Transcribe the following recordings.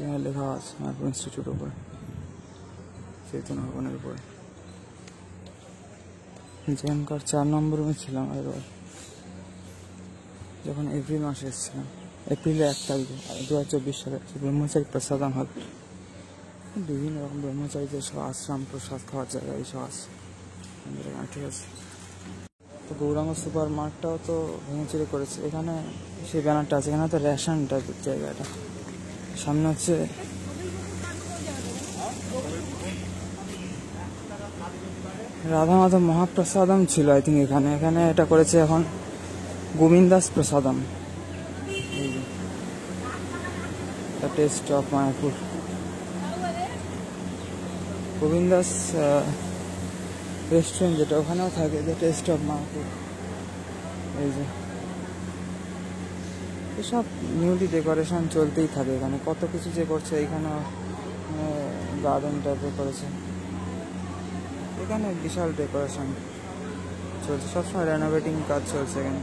এখানে লেখা আছে মায়াপুর ইনস্টিটিউটের উপরে, চৈতন্য ভবনের উপরে। যেখানকার 4 নম্বর রুমে ছিলাম এবার, যখন এপ্রিল মাসে এসেছিলাম, এপ্রিলে 1 তারিখে 2024 সালে। ব্রহ্মচারী প্রসাদম হল, বিভিন্ন রকম ব্রহ্মচারীদের সব আশ্রম, প্রসাদ খাওয়ার জায়গা এইসব আছে। ঠিক আছে, তো গৌরাঙ্গ সুপার মার্টটাও তো ভেঙেচুরে করেছে। এখানে সেই ব্যানারটা আছে, এখানে তো রেশন টাইপের জায়গাটা। সামনে হচ্ছে রাধা মাধব মহাপ্রসাদম ছিল আই থিঙ্ক এখানে। এখানে এটা করেছে এখন গোবিন্দাস প্রসাদম। The test of Mayapur, Govindas restaurant যেটা, ওখানেও থাকে দ্য টেস্ট অফ মায়াপুর। এই যে এসব নিউলি ডেকোরেশন চলতেই থাকে এখানে, কত কিছু যে করছে। এখানে গার্ডেন টাইপের করেছে, এখানে বিশাল ডেকোরেশন চলছে, সবসময় রেনোভেটিং কাজ চলছে এখানে।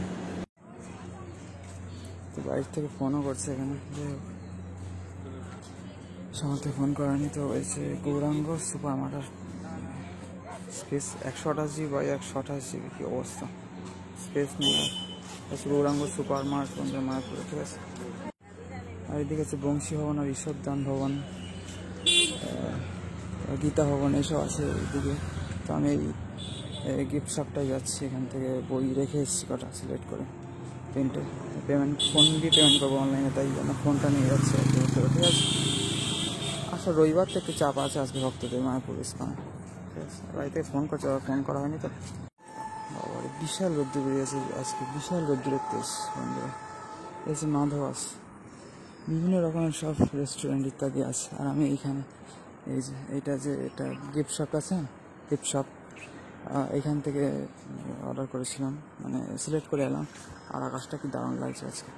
তো বাইরে থেকে ফোনও করছে এখানে, যাই হোক সামনে ফোন করেনি। তো হয়েছে গৌরাঙ্গ সুপার মার্টের স্পেস 128 GB বাই 128 GB, কি অবস্থা স্পেস নিয়ে। গৌরাঙ্গ সুপার মার্ট বন্ধু মায়াপুরে, ঠিক আছে। আর এদিকে আছে বংশী ভবন আর ঈশ্বরদান ভবন, গীতা ভবন, এসব আছে এদিকে। তো আমি এই গিফট শপটাই যাচ্ছি, এখান থেকে বই রেখে এসেছি কটা সিলেক্ট করে, প্রিন্টে পেমেন্ট ফোন দিয়ে পেমেন্ট করবো অনলাইনে, তাই জন্য ফোনটা নিয়ে যাচ্ছি। ঠিক আছে, আসলে রবিবার তো একটু চাপ আছে আজকে ভক্তদের মায়াপুর ইস্কনে, ঠিক আছে। বাড়িতে ফোন করছে, ফোন করা হয়নি তো। বাবা বিশাল রোদ্দুর বেরিয়েছে আজকে, বিশাল রোদ্দুরের তেজ বন্ধুরা। এসে মাধবাস, বিভিন্ন রকমের সব রেস্টুরেন্ট ইত্যাদি আছে। আর আমি এইখানে এই যে এটা গিফট শপ আছে, গিফট শপ, এখান থেকে অর্ডার করেছিলাম, মানে সিলেক্ট করে এলাম। আর আকাশটা কি দারুণ লাগছে আজকে।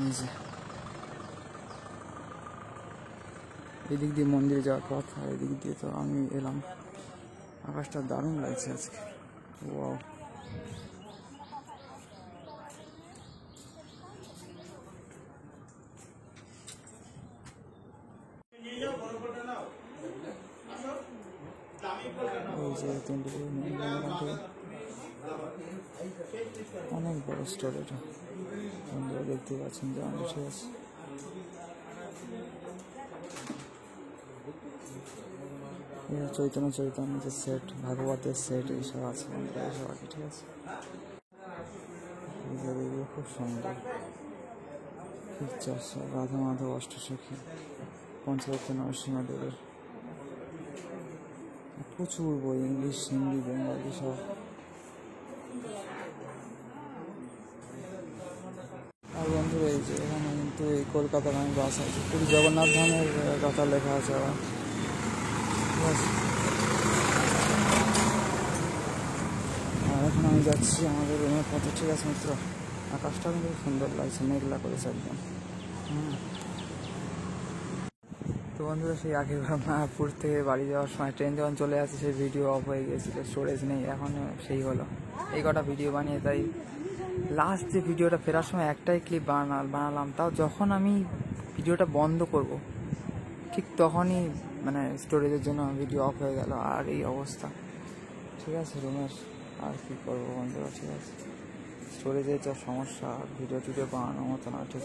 এই যে এদিক দিয়ে মন্দিরে যাওয়ার পথ, আর এদিক দিয়ে তো আমি এলাম। আকাশটা দারুণ লাগছে আজকে, ওয়াও। এই যে অনেক বড় স্টোর, এটা বন্ধুরা দেখতে পাচ্ছেন যে অনেক, ঠিক আছে। চৈতন্য যে সেট, ভাগবতের সেট, এইসব আছে বন্ধুরা, এইসব আছে, ঠিক আছে। খুব সুন্দর পিকচার, রাধা মাধব অষ্টসখী, পঞ্চরত্ন নরসিংহদেবের, প্রচুর বই, ইংলিশ, হিন্দি, বেঙ্গলি সব। আর বন্ধুরা এই যে এখানে কিন্তু এই কলকাতার আমি বাস আছে, পুরী জগন্নাথ ধামের কথা লেখা আছে আবার, ঠিক আছে। আর এখন আমি যাচ্ছি আমাদের রুমের পথে, ঠিক আছে মিত্র। আকাশটা কিন্তু সুন্দর লাগছে, মেঘলা করেছে একদম। তো বন্ধুরা সেই আগের মায়াপুর থেকে বাড়ি যাওয়ার সময় ট্রেন যখন চলে আসে, সেই ভিডিও অফ হয়ে গিয়েছিল, স্টোরেজ নেই। এখন সেই হলো, এই কটা ভিডিও বানিয়ে, তাই লাস্ট যে ভিডিওটা ফেরার সময় একটাই ক্লিপ বানালাম, তাও যখন আমি ভিডিওটা বন্ধ করব ঠিক তখনই মানে স্টোরেজের জন্য ভিডিও অফ হয়ে গেল। আর এই অবস্থা, ঠিক আছে রুমের। আর কি করবো বন্ধুরা, ঠিক আছে। স্টোরেজের যা সমস্যা, ভিডিও বানানোর মতো না, ঠিক।